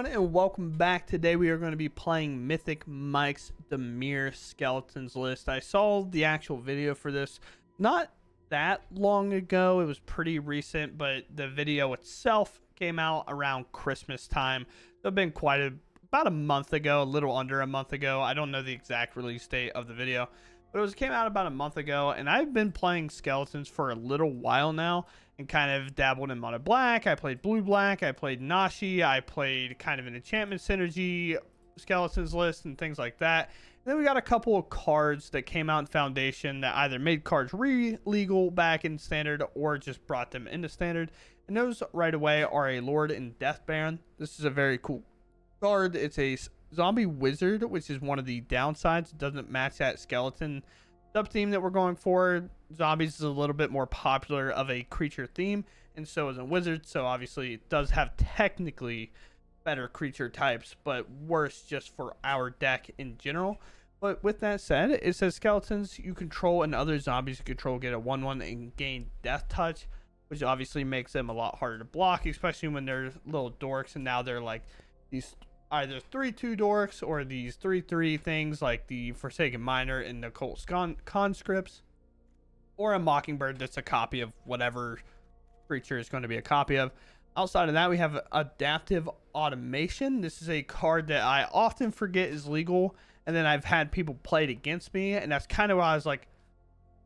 everyone, and welcome back. Today we are going to be playing MythicMike's Dimir Skeletons list. I saw the actual video for this not that long ago. It was pretty recent, but the video itself came out around Christmas time. It's been about a month ago, a little under a month ago. I don't know the exact release date of the video, but it came out about a month ago, and I've been playing skeletons for a little while now and kind of dabbled in mono black. I played blue black, I played Nashi, I played kind of an enchantment synergy skeletons list and things like that. And then we got a couple of cards that came out in Foundation that either made cards legal back in standard or just brought them into standard. And those right away are a Lord and Death Baron. This is a very cool card. It's a zombie wizard, which is one of the downsides. It doesn't match that skeleton sub theme that we're going for. Zombies is a little bit more popular of a creature theme, and so is a wizard. So obviously it does have technically better creature types, but worse just for our deck in general. But with that said, it says skeletons you control and other zombies you control get a 1/1 and gain death touch, which obviously makes them a lot harder to block, especially when they're little dorks, and now they're like these either 3/2 dorks or these 3/3 things like the Forsaken Miner and the Cult Conscripts, or a Mockingbird that's a copy of whatever creature is going to be a copy of. Outside of that, we have Adaptive Automaton. This is a card that I often forget is legal, and then I've had people play it against me, and that's kind of why I was like,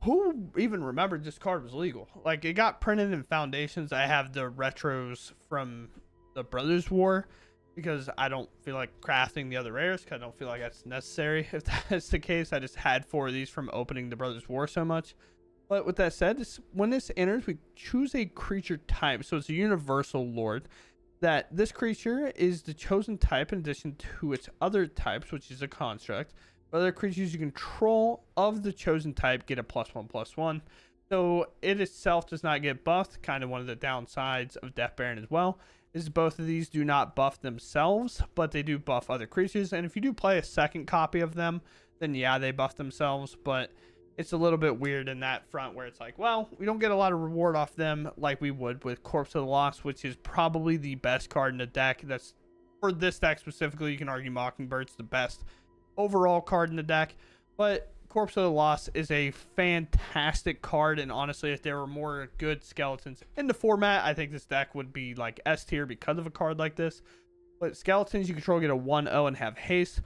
who even remembered this card was legal? Like, it got printed in Foundations. I have the retros from the Brothers War, because I don't feel like crafting the other rares, because I don't feel like that's necessary. If that's the case, I just had 4 of these from opening the Brothers War so much. But with that said, when this enters, we choose a creature type. So it's a universal lord. That this creature is the chosen type in addition to its other types, which is a construct. Other creatures you control of the chosen type get a +1/+1. So it itself does not get buffed. Kind of one of the downsides of Death Baron as well is both of these do not buff themselves, but they do buff other creatures. And if you do play a second copy of them, then yeah, they buff themselves. But it's a little bit weird in that front where it's like, well, we don't get a lot of reward off them like we would with Corpse of the Lost, which is probably the best card in the deck. That's for this deck specifically. You can argue Mockingbird's the best overall card in the deck, but Corpse of the Lost is a fantastic card, and honestly, if there were more good skeletons in the format, I think this deck would be like S tier because of a card like this. But skeletons you control get a 1/0 and have haste.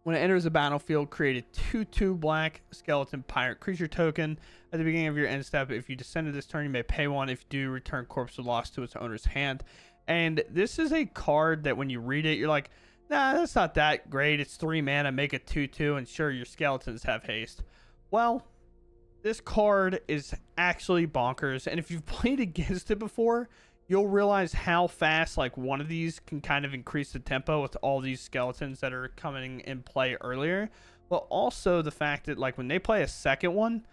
When it enters the battlefield, create a 2/2 black skeleton pirate creature token. At the beginning of your end step, if you descend to this turn, you may pay 1. If you do, return Corpse of the Lost to its owner's hand. And this is a card that when you read it, you're like, nah, that's not that great. It's 3 mana, make it 2/2, and sure, your skeletons have haste. Well, this card is actually bonkers, and if you've played against it before, you'll realize how fast like one of these can kind of increase the tempo with all these skeletons that are coming in play earlier. But also the fact that like when they play a second one,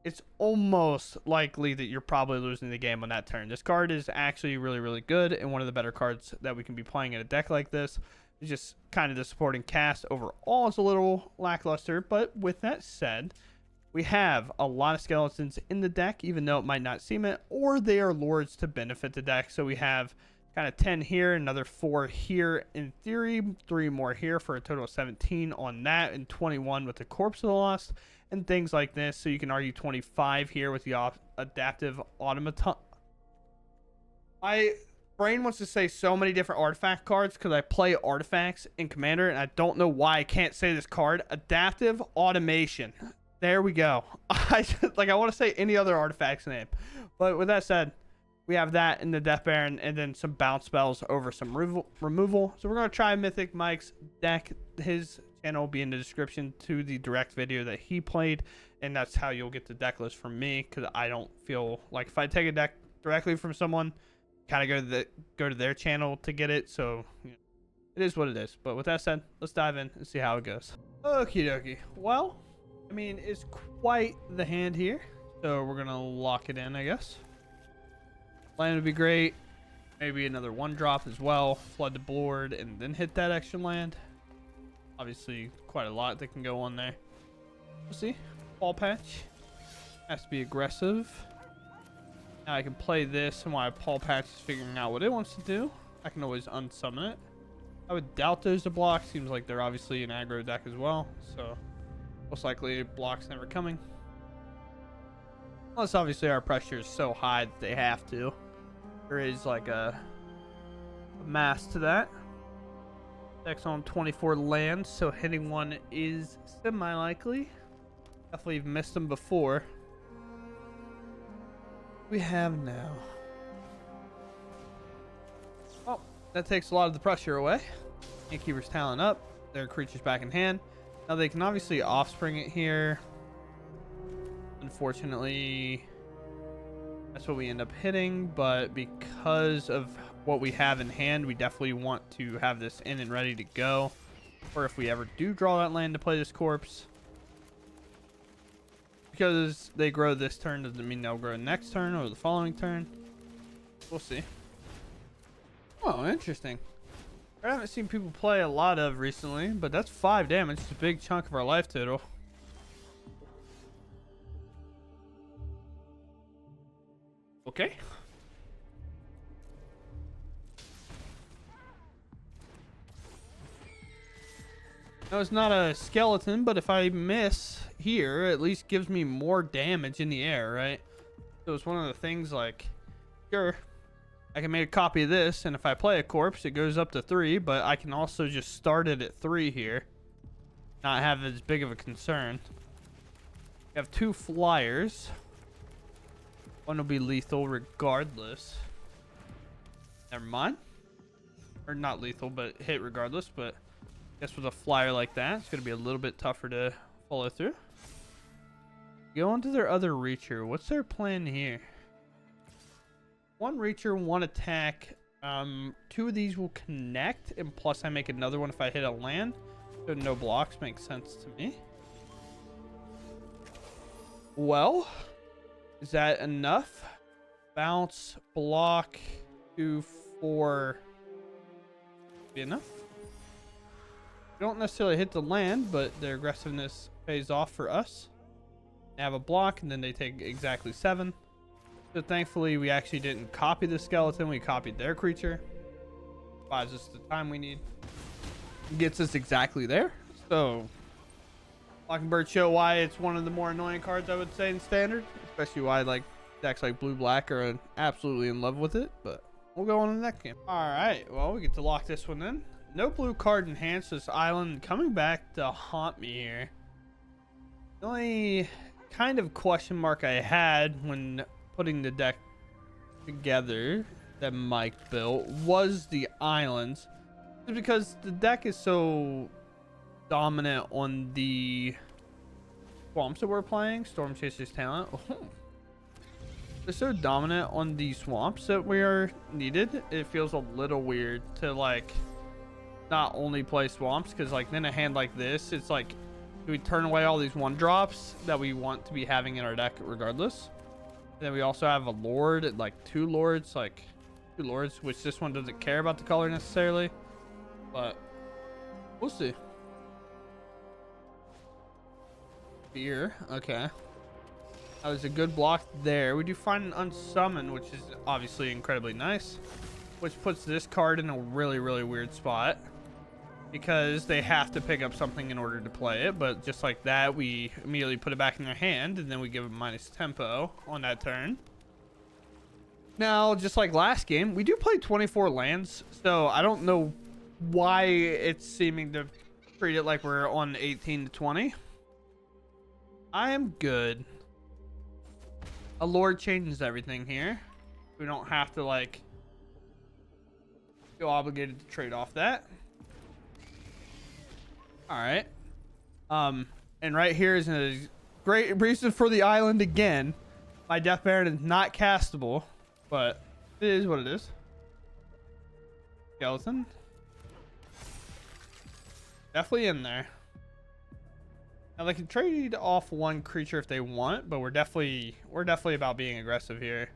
it's almost likely that you're probably losing the game on that turn. This card is actually really, really good, and one of the better cards that we can be playing in a deck like this. Just kind of the supporting cast overall is a little lackluster, but with that said, we have a lot of skeletons in the deck, even though it might not seem it, or they are lords to benefit the deck. So we have kind of 10 here, another 4 here in theory, 3 more here for a total of 17 on that, and 21 with the Corpse of the Lost and things like this. So you can argue 25 here with the Adaptive Automaton. Brain wants to say so many different artifact cards because I play artifacts in Commander, and I don't know why I can't say this card. Adaptive Automation. There we go. I want to say any other artifact's name. But with that said, we have that in the Death Baron, and then some bounce spells over some removal. So we're going to try Mythicmike's deck. His channel will be in the description to the direct video that he played, and that's how you'll get the deck list from me, because I don't feel like if I take a deck directly from someone, kind of go to their channel to get it. So you know, it is what it is. But with that said, let's dive in and see how it goes. Okie dokie. Well, I mean, it's quite the hand here, so we're gonna lock it in, I guess. Land would be great. Maybe another 1-drop as well. Flood the board and then hit that extra land. Obviously quite a lot that can go on there. We'll see. Ball patch has to be aggressive. Now I can play this, and while Paul Patch is figuring out what it wants to do, I can always unsummon it. I would doubt those to block. Seems like they're obviously an aggro deck as well, so most likely block's never coming. Unless obviously our pressure is so high that they have to. There is like a mass to that. Deck's on 24 lands, so hitting one is semi-likely. Definitely missed them before. We have now. Oh, that takes a lot of the pressure away. Gatekeeper's talent up. Their creature's back in hand. Now they can obviously offspring it here. Unfortunately, that's what we end up hitting, but because of what we have in hand, we definitely want to have this in and ready to go. Or if we ever do draw that land to play this corpse. Because they grow this turn doesn't mean they'll grow next turn or the following turn. We'll see. Oh, interesting. I haven't seen people play a lot of recently, but that's 5 damage. It's a big chunk of our life total. Okay. No, it's not a skeleton, but if I miss here, it at least gives me more damage in the air, right? So it's one of the things like, sure, I can make a copy of this, and if I play a corpse, it goes up to 3, but I can also just start it at 3 here. Not have as big of a concern. We have 2 flyers. One will be lethal regardless. Never mind. Or not lethal, but hit regardless, but I guess with a flyer like that, it's going to be a little bit tougher to follow through. Go on to their other reacher. What's their plan here? 1 reacher, 1 attack. 2 of these will connect, and plus I make another one if I hit a land. So no blocks makes sense to me. Well, is that enough? Bounce, block, 2, 4. Be enough? We don't necessarily hit the land, but their aggressiveness pays off for us. They have a block, and then they take exactly 7. So thankfully, we actually didn't copy the skeleton. We copied their creature. Buys us the time we need. Gets us exactly there. So Mockingbird show why it's one of the more annoying cards, I would say, in Standard. Especially why like decks like Blue-Black are absolutely in love with it. But we'll go on to the next game. Alright, well, we get to lock this one in. No blue card in hand, so this island coming back to haunt me here. The only kind of question mark I had when putting the deck together that Mike built was the islands. It's because the deck is so dominant on the swamps that we're playing. Storm Chaser's talent. They're so dominant on the swamps that we are needed. It feels a little weird to like not only play swamps, because like then a hand like this, it's like, do we turn away all these 1-drops that we want to be having in our deck regardless? And then we also have a lord, like 2 lords, which this one doesn't care about the color necessarily, but we'll see. Here, okay. That was a good block there. We do find an Unsummon, which is obviously incredibly nice, which puts this card in a really, really weird spot because they have to pick up something in order to play it. But just like that, we immediately put it back in their hand, and then we give them minus tempo on that turn. Now, just like last game, we do play 24 lands, so I don't know why it's seeming to treat it like we're on 18 to 20. I am good. A lord changes everything here. We don't have to like feel obligated to trade off that. All right. And right here is a great reason for the island again. My Death Baron is not castable, but it is what it is. Skeleton. Definitely in there. Now they can trade off 1 creature if they want, but we're definitely about being aggressive here.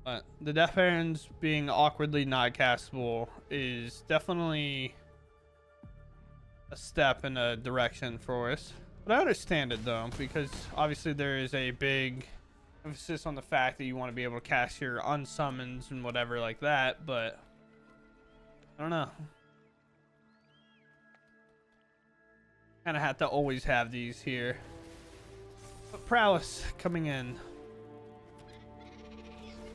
But the Death Barons being awkwardly not castable is definitely a step in a direction for us. But I understand it though, because obviously there is a big emphasis on the fact that you want to be able to cast your unsummons and whatever like that, but I I don't know. Kind of have to always have these here. But prowess coming in.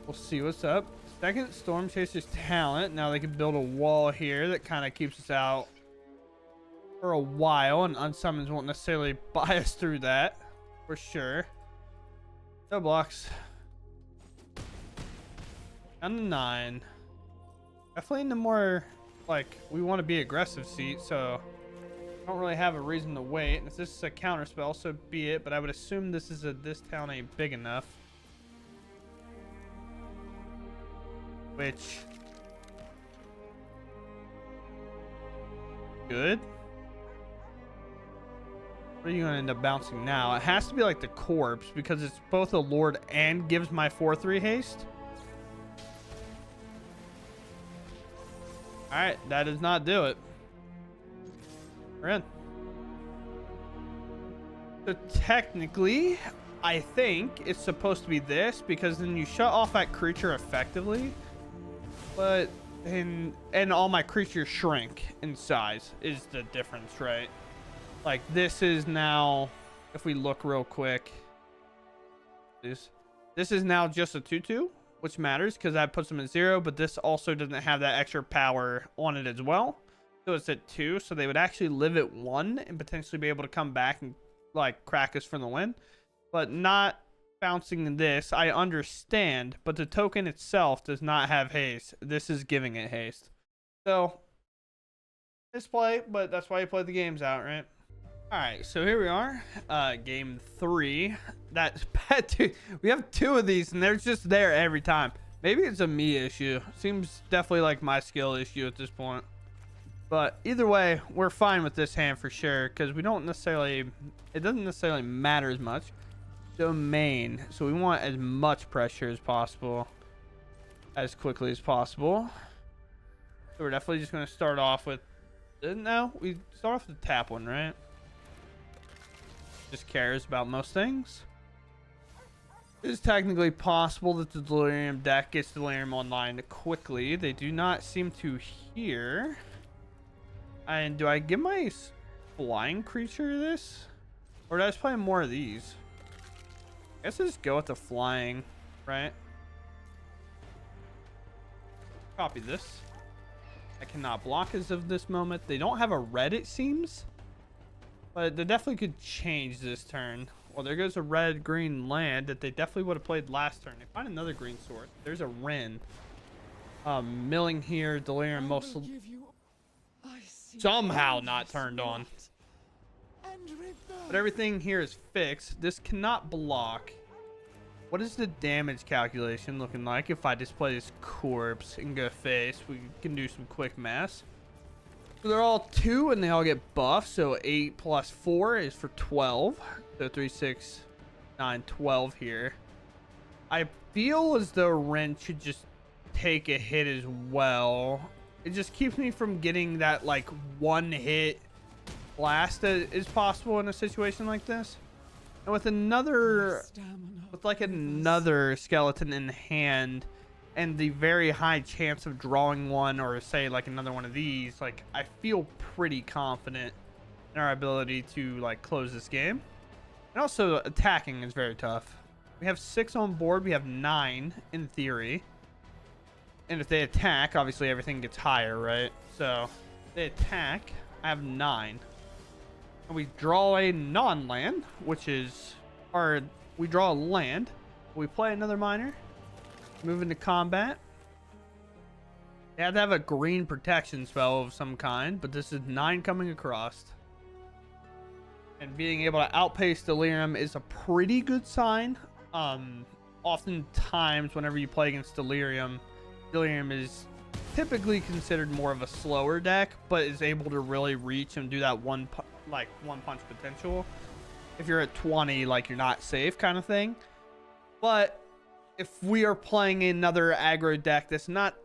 We'll see what's up. Second, Storm Chaser's talent. Now they can build a wall here that kind of keeps us out for a while, and Unsummons won't necessarily buy us through that for sure. No blocks. Down to 9. Definitely in the more like we want to be aggressive seat, so I don't really have a reason to wait. And if this is a counter spell, so be it. But I would assume this town ain't big enough. Which good. What are you gonna end up bouncing now? It has to be like the corpse because it's both a lord and gives my 4/3 haste. All right, that does not do it. We're in. So technically, I think it's supposed to be this because then you shut off that creature effectively. But and all my creatures shrink in size is the difference, right? Like this is now, if we look real quick, this is now just a 2/2, which matters because that puts them at 0. But this also doesn't have that extra power on it as well, so it's at 2. So they would actually live at 1 and potentially be able to come back and like crack us for the win, but not bouncing this. I understand, but the token itself does not have haste. This is giving it haste. So it's play, but that's why you play the games out, right? All right, so here we are, game 3. That's bad too. We have 2 of these and they're just there every time. Maybe it's a me issue. Seems definitely like my skill issue at this point, but either way we're fine with this hand for sure because we don't necessarily, it doesn't necessarily matter as much. Domain, so we want as much pressure as possible as quickly as possible. So we're definitely just going to start off with, no, we start off with the tap one, right? Just cares about most things. It is technically possible that the Delirium deck gets Delirium online quickly. They do not seem to here. And do I give my flying creature this, or do I just play more of these? I guess I just go with the flying, right? Copy this. I cannot block as of this moment. They don't have a red, it seems, but they definitely could change this turn. Well, there goes a red-green land that they definitely would have played last turn. They find another green source. There's a Wren. Milling here, Delirium most somehow not turned on. But everything here is fixed. This cannot block. What is the damage calculation looking like if I display this corpse and go face? We can do some quick math. So they're all 2 and they all get buffed. So 8 plus 4 is for 12. So 3, 6, 9, 12 here. I feel as though Ren should just take a hit as well. It just keeps me from getting that like 1 hit blast that is possible in a situation like this. And with another skeleton in hand and the very high chance of drawing one, or say like another one of these, like I feel pretty confident in our ability to like close this game. And also attacking is very tough. We have 6 on board, we have 9 in theory. And if they attack, obviously everything gets higher, right? So if they attack, I have 9. And we draw a non-land, which is, or we draw a land. We play another miner, move into combat. They have to have a green protection spell of some kind, but this is 9 coming across. And being able to outpace Delirium is a pretty good sign. Oftentimes, whenever you play against Delirium is typically considered more of a slower deck, but is able to really reach and do that one punch potential. If you're at 20, like you're not safe kind of thing. But if we are playing another aggro deck that's not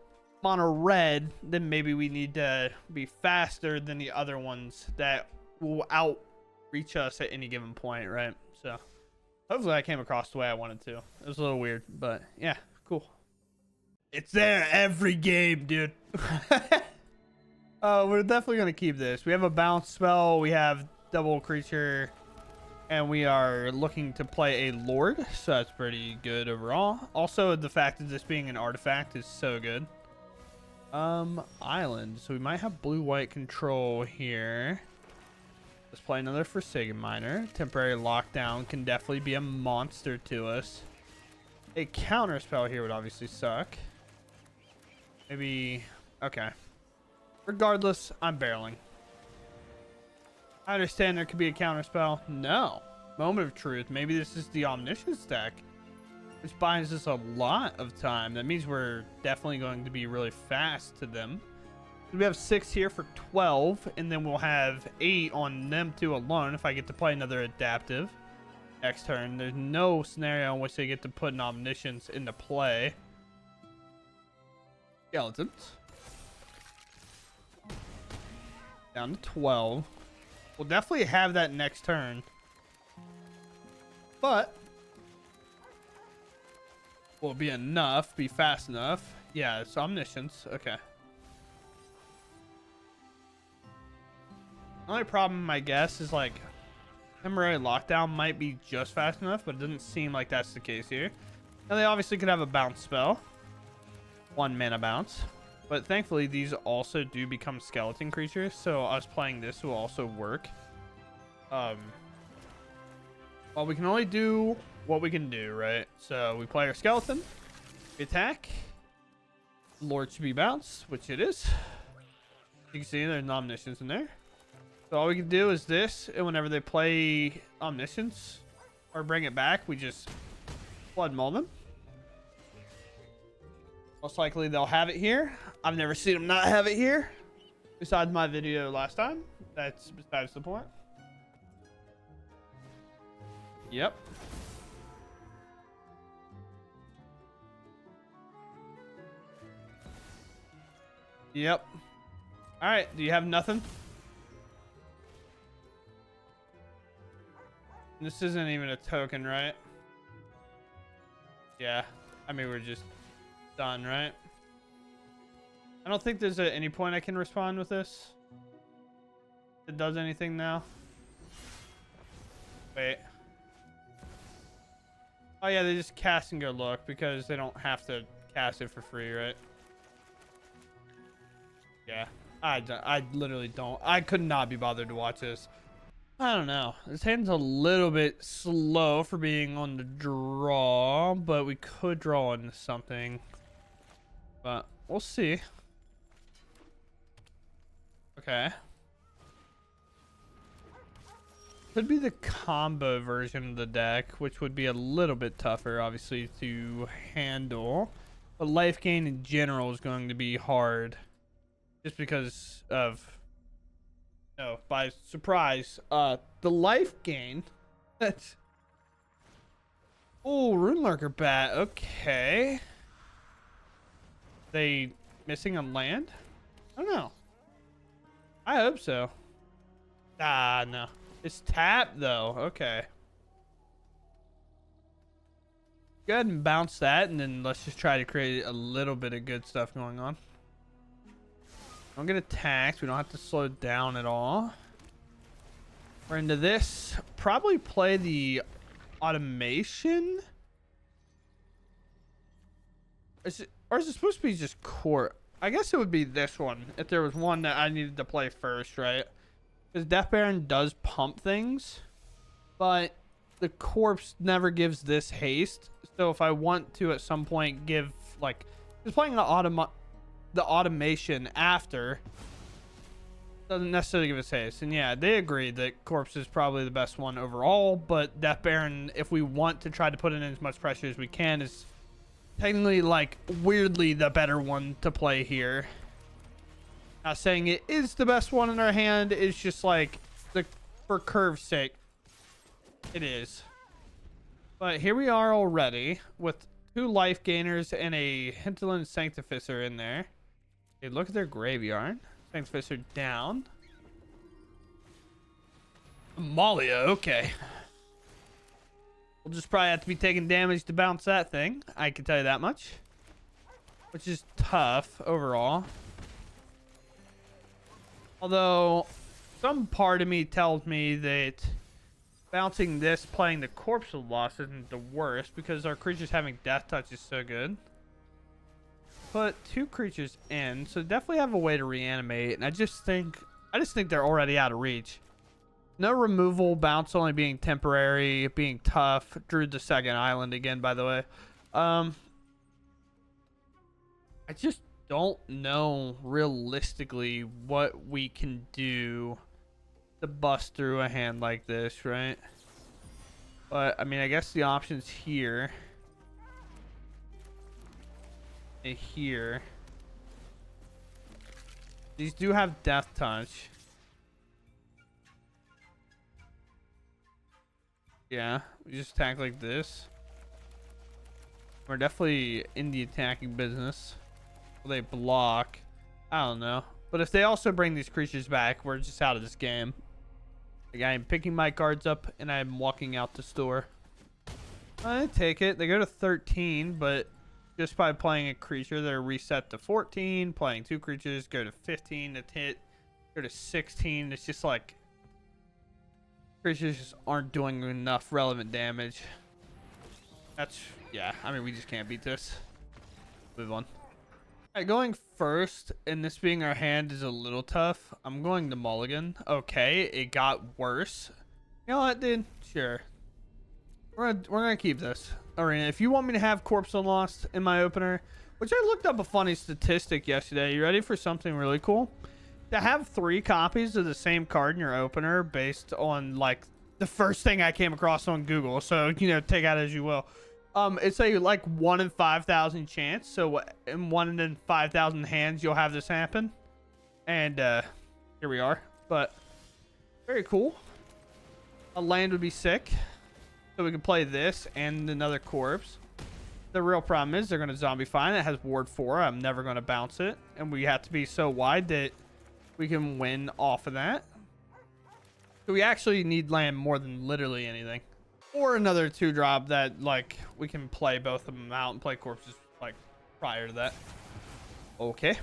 mono red, then maybe we need to be faster than the other ones that will outreach us at any given point, right? So hopefully I came across the way I wanted to. It was a little weird, but yeah, cool. It's there every game, dude. We're definitely going to keep this. We have a bounce spell. We have double creature. And we are looking to play a Lord. So that's pretty good overall. Also, the fact of this being an artifact is so good. Island. So we might have blue-white control here. Let's play another Forsaken Miner. Temporary lockdown can definitely be a monster to us. A counter spell here would obviously suck. Maybe... Okay. Regardless, I'm barreling. I understand there could be a counter spell. No. Moment of truth. Maybe this is the Omniscience deck, which buys us a lot of time. That means we're definitely going to be really fast to them. We have 6 here for 12, and then we'll have 8 on them 2 alone if I get to play another Adaptive next turn. There's no scenario in which they get to put an Omniscience into play. Skeletons. Down to 12. We'll definitely have that next turn. But will it be enough? Be fast enough? Yeah, it's Omniscience. Okay. The only problem, I guess, is like temporary lockdown might be just fast enough, but it doesn't seem like that's the case here. Now they obviously could have a bounce spell. 1 mana bounce. But thankfully, these also do become skeleton creatures, so us playing this will also work. Well, we can only do what we can do, right? So we play our skeleton, we attack. Lord should be bounced, which it is. You can see there's an Omniscience in there. So all we can do is this, and whenever they play Omniscience or bring it back, we just Flood Maw them. Most likely they'll have it here. I've never seen them not have it here. Besides my video last time. That's besides the point. Yep. Yep. Alright, do you have nothing? This isn't even a token, right? Yeah. I mean, we're just done, right? I don't think there's any point I can respond with this. It does anything now. Wait. Oh yeah, they just cast and go look because they don't have to cast it for free, right? Yeah. I literally don't. I could not be bothered to watch this. I don't know. This hand's a little bit slow for being on the draw, but we could draw into something. But we'll see. Okay. Could be the combo version of the deck, which would be a little bit tougher, obviously, to handle. But life gain in general is going to be hard. Just because of... No, by surprise. The life gain... That's... Oh, Runelurker Bat. Okay. They missing a land? I don't know. I hope so. Ah, no. It's tap, though. Okay. Go ahead and bounce that, and then let's just try to create a little bit of good stuff going on. Don't get attacked. We don't have to slow down at all. We're into this. Probably play the automation. Or is it supposed to be just core? I guess it would be this one if there was one that I needed to play first, right? Because Death Baron does pump things, but the corpse never gives this haste. So if I want to at some point give, like, just playing the automation after doesn't necessarily give us haste. And yeah, they agree that corpse is probably the best one overall, but Death Baron, if we want to try to put in as much pressure as we can, is technically, like, weirdly the better one to play here. Not saying it is the best one in our hand. It's just like for curve's sake, it is. But here we are already with 2 life gainers and a Hinterland Sanctificer in there. Okay, look at their graveyard. Sanctificer down. Amalia, okay. We'll just probably have to be taking damage to bounce that thing. I can tell you that much. Which is tough overall. Although, some part of me tells me that bouncing this, playing the Corpse of Loss isn't the worst because our creatures having Death Touch is so good. Put 2 creatures in, so definitely have a way to reanimate, and I just think they're already out of reach. No removal, bounce only being temporary, being tough. Drew the second island again, by the way. I just don't know realistically what we can do to bust through a hand like this, right? But I mean, I guess the options here and here. These do have Death Touch. Yeah, we just attack like this. We're definitely in the attacking business. Will they block? I don't know. But if they also bring these creatures back, we're just out of this game. Like, I am picking my cards up and I'm walking out the store. I take it. They go to 13, but just by playing a creature, they're reset to 14. Playing 2 creatures, go to 15 to hit. Go to 16. It's just like creatures just aren't doing enough relevant damage. That's, yeah, I mean, we just can't beat this. Move on. Alright, going first, and this being our hand is a little tough. I'm going to mulligan. Okay, it got worse. You know what, dude? Sure. We're gonna keep this. Alright, if you want me to have Corpse Unlost in my opener, which I looked up a funny statistic yesterday. You ready for something really cool? To have 3 copies of the same card in your opener based on like the first thing I came across on Google, so you know, take that as you will. It's a like 1 in 5,000 chance, so in 1 in 5,000 hands you'll have this happen. And here we are. But very cool. A land would be sick, so we can play this and another corpse. The real problem is they're going to zombie find. It has ward 4. I'm never going to bounce it, and we have to be so wide that we can win off of that. So we actually need land more than literally anything. Or another 2-drop that, like, we can play both of them out and play corpses, like, prior to that. Okay.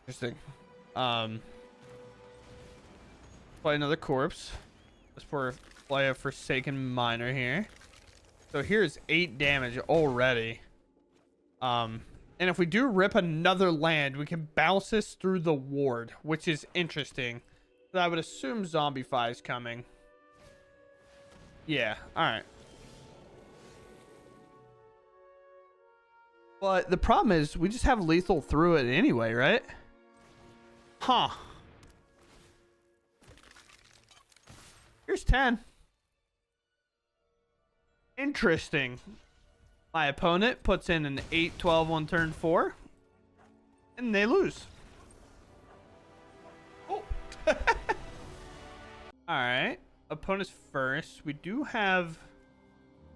Interesting. Play another corpse. Let's play a Forsaken Miner here. So here's 8 damage already. And if we do rip another land, we can bounce this through the ward, which is interesting. So I would assume Zombify is coming. Yeah, alright. But the problem is, we just have lethal through it anyway, right? Huh. Here's 10. Interesting. My opponent puts in an 8-12 on turn 4. And they lose. Oh. Alright. Opponent's first. We do have...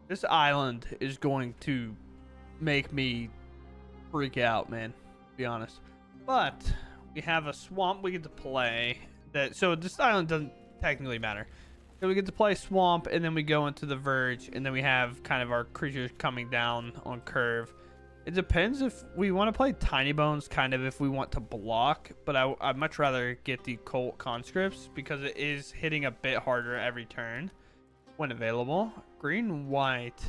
This island is going to make me freak out, man. To be honest. But we have a swamp we get to play. So this island doesn't technically matter. So we get to play swamp, and then we go into the verge, and then we have kind of our creatures coming down on curve. It depends if we want to play Tinybones, kind of if we want to block, but I'd much rather get the Cult Conscripts because it is hitting a bit harder every turn when available. Green, white.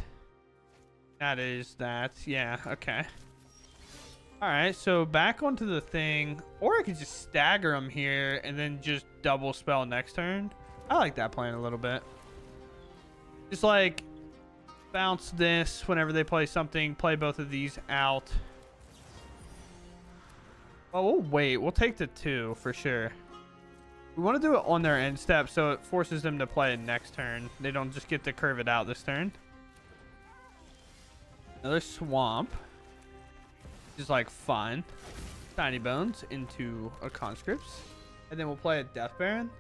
That is that. Yeah, okay. Alright, so back onto the thing. Or I could just stagger them here and then just double spell next turn. I like that plan a little bit. Just like bounce this whenever they play something, play both of these out. Well, we'll wait. We'll take the 2 for sure. We want to do it on their end step so it forces them to play it next turn. They don't just get to curve it out this turn. Another swamp. Which is like fun. Tinybones into a conscripts. And then we'll play a Death Baron.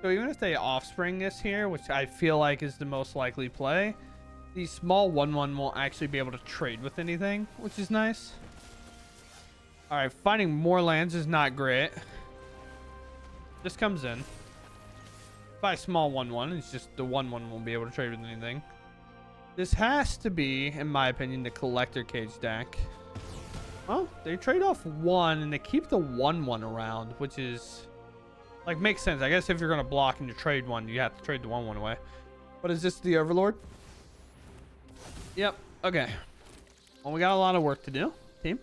So even if they offspring this here, which I feel like is the most likely play, the small 1/1 won't actually be able to trade with anything, which is nice. Alright, finding more lands is not great. This comes in. By small 1/1, it's just the 1/1 won't be able to trade with anything. This has to be, in my opinion, the Collector Cage deck. Well, they trade off 1 and they keep the 1/1 around, which is like makes sense. I guess if you're gonna block and you trade 1, you have to trade the 1/1 away. But is this the Overlord? Yep. Okay. Well, we got a lot of work to do, team.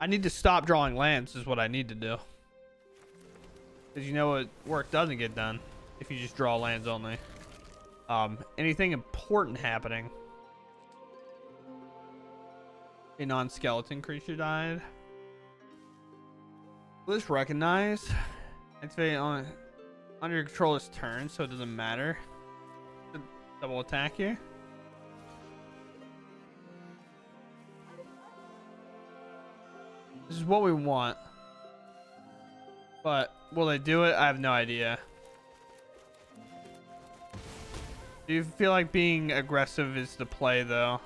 I need to stop drawing lands is what I need to do. Because you know what work doesn't get done if you just draw lands only. Anything important happening. A non-skeleton creature died. Let's recognize. Activate on under your controller's turn, so it doesn't matter. Double attack here. This is what we want. But will they do it? I have no idea. Do you feel like being aggressive is the play, though?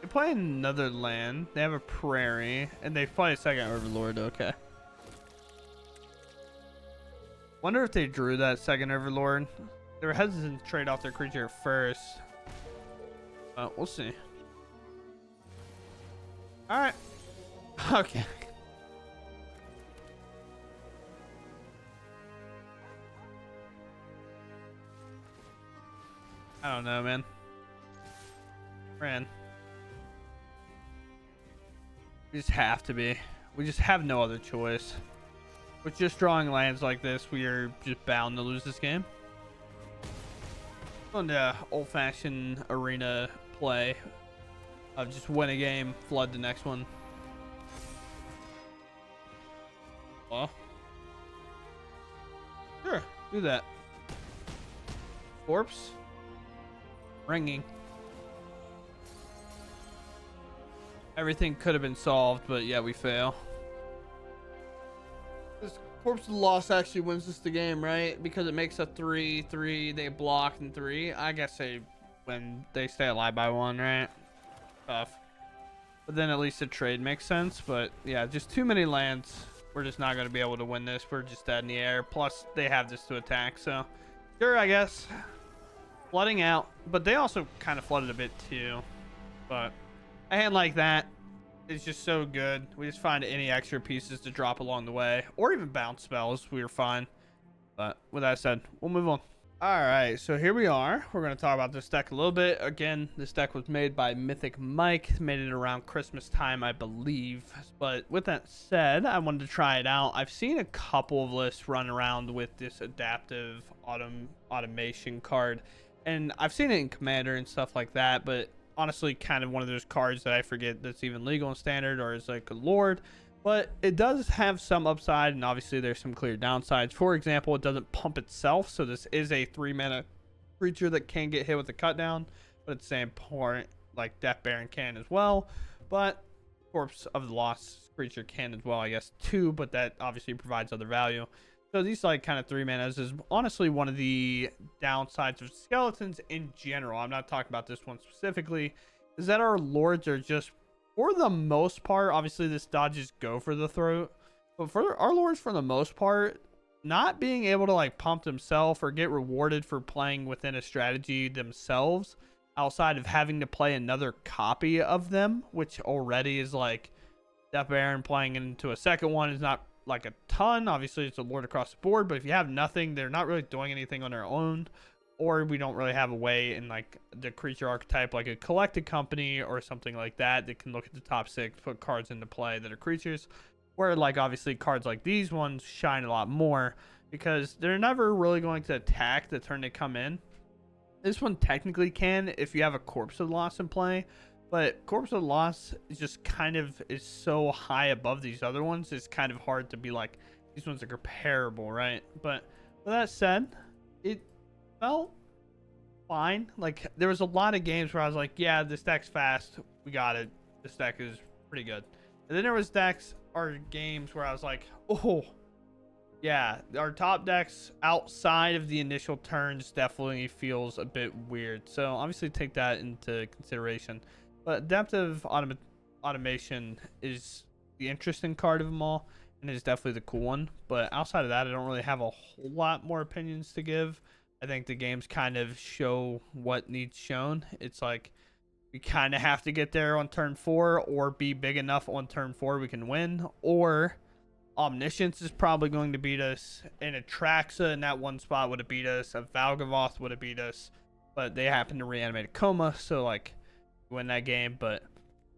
They play another land. They have a prairie. And they play a second Overlord. Okay. Wonder if they drew that second Overlord. They were hesitant to trade off their creature first. We'll see. Alright. Okay. I don't know, man. Ran. We just have to be. We just have no other choice. With just drawing lands like this, we are just bound to lose this game. On the old-fashioned arena play of just win a game, flood the next one. Well, sure, do that. Corpse. Ringing. Everything could have been solved, but yeah, we fail. This Corpse of the Lost actually wins us the game, right? Because it makes a 3/3. They block in 3. I guess they win. They stay alive by 1, right? Tough. But then at least the trade makes sense. But yeah, just too many lands. We're just not going to be able to win this. We're just dead in the air. Plus, they have this to attack. So, sure, I guess. Flooding out. But they also kind of flooded a bit too. But a hand like that is just so good. We just find any extra pieces to drop along the way. Or even bounce spells. We were fine. But with that said, we'll move on. Alright, so here we are. We're going to talk about this deck a little bit. Again, this deck was made by MythicMike. Made it around Christmas time, I believe. But with that said, I wanted to try it out. I've seen a couple of lists run around with this Adaptive Automation card. And I've seen it in Commander and stuff like that. But honestly, kind of one of those cards that I forget that's even legal in Standard or is like a Lord. But it does have some upside, and obviously there's some clear downsides. For example, it doesn't pump itself, so this is a 3-mana creature that can get hit with a cut down. But at the same point, like Death Baron can as well. But Corpse of the Lost creature can as well, I guess, too. But that obviously provides other value. So these like kind of 3 manas is honestly one of the downsides of skeletons in general. I'm not talking about this one specifically. Is that our lords are just, for the most part, obviously this dodges go for the throat, but for our lords, for the most part, not being able to like pump themselves or get rewarded for playing within a strategy themselves, outside of having to play another copy of them, which already is like Death Baron playing into a second one is not like a ton. Obviously it's a lord across the board, but if you have nothing, they're not really doing anything on their own. Or we don't really have a way in like the creature archetype, like a collected company or something like that, that can look at the top 6, put cards into play that are creatures. Where like obviously cards like these ones shine a lot more because they're never really going to attack the turn they come in. This one technically can if you have a Corpse of the Lost in play, but Corpse of the Lost is just kind of is so high above these other ones. It's kind of hard to be like these ones are comparable, right? But with that said, it felt fine. Like there was a lot of games where I was like, yeah, this deck's fast, we got it, this deck is pretty good. And then there was decks or games where I was like, oh yeah, our top decks outside of the initial turns definitely feels a bit weird. So obviously take that into consideration. But Adaptive Automation is the interesting card of them all, and is definitely the cool one. But outside of that, I don't really have a whole lot more opinions to give. I think the games kind of show what needs shown. It's like we kind of have to get there on turn 4 or be big enough on turn 4 we can win, or Omniscience is probably going to beat us, and Atraxa in that one spot would have beat us, a Valgavoth would have beat us, but they happen to reanimate a Coma, so like win that game. But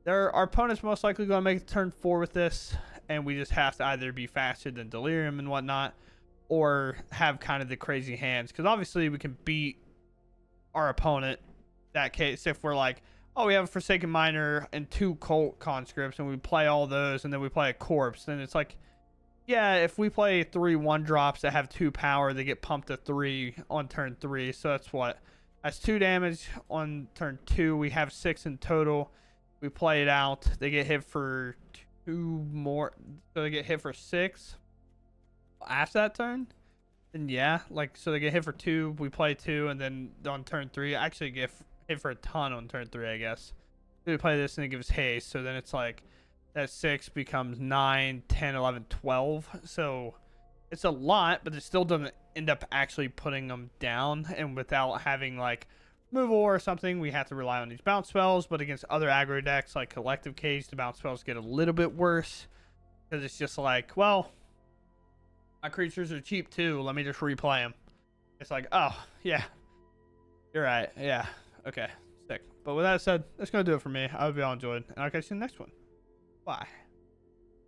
our opponent's most likely going to make the turn 4 with this, and we just have to either be faster than Delirium and whatnot, or have kind of the crazy hands, because obviously we can beat our opponent. That case, if we're like, oh, we have a Forsaken Miner and 2 Cult Conscripts, and we play all those, and then we play a Corpse, then it's like, yeah, if we play 3 1-drops that have 2 power, they get pumped to 3 on turn 3. So that's what? That's 2 damage on turn 2. We have 6 in total. We play it out. They get hit for 2 more. So they get hit for 6 after that turn. Then yeah, like, so they get hit for 2. We play 2, and then on turn 3, actually get hit for a ton on turn 3, I guess. We play this, and it gives haste. So then it's like, that 6 becomes 9, 10, 11, 12. So it's a lot, but it still doesn't end up actually putting them down. And without having like removal or something, we have to rely on these bounce spells. But against other aggro decks like Collective Cage, the bounce spells get a little bit worse, because it's just like, well, my creatures are cheap too, let me just replay them. It's like, oh yeah, you're right, yeah, okay, sick. But with that said, that's gonna do it for me. I hope y'all enjoyed, and I'll catch you in the next one. Bye.